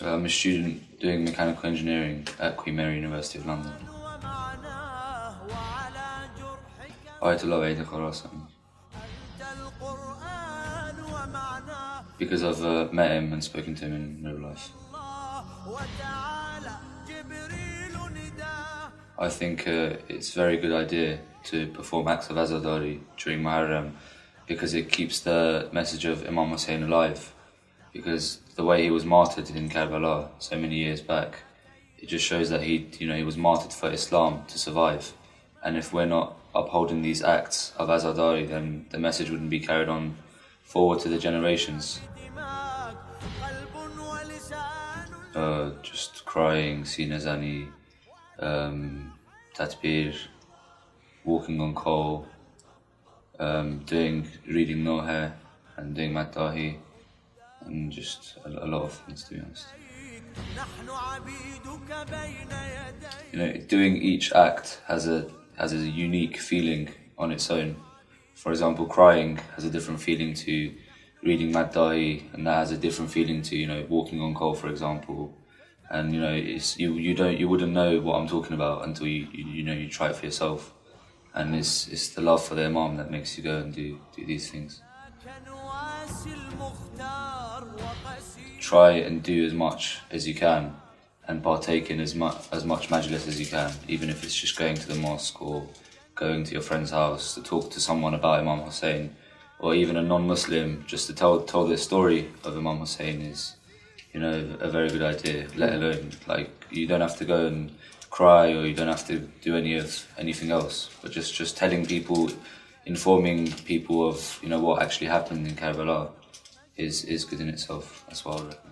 I'm a student doing mechanical engineering at Queen Mary University of London. Ayatollah Eid Khorasan. Because I've met him and spoken to him in real life. I think it's a very good idea to perform acts of Azadari during Muharram because it keeps the message of Imam Hussein alive. Because the way he was martyred in Karbala so many years back, it just shows that he was martyred for Islam to survive. And if we're not upholding these acts of Azadari, then the message wouldn't be carried on forward to the generations. Just crying, Sinazani, Tatbir, walking on coal, reading Nohe and doing Matahi, and just a lot of things, to be honest. Doing each act has a unique feeling on its own. For example, crying has a different feeling to reading Maddahi, and that has a different feeling to walking on coal, for example. And you wouldn't know what I'm talking about until you try it for yourself. And it's the love for the Imam that makes you go and do these things. Try and do as much as you can and partake in as much majlis as you can, even if it's just going to the mosque or going to your friend's house to talk to someone about Imam Hussein, or even a non-Muslim just to tell the story of Imam Hussein is a very good idea. Let alone, you don't have to go and cry, or you don't have to do anything else, but just telling people, informing people of what actually happened in Karbala is good in itself. That's what I reckon.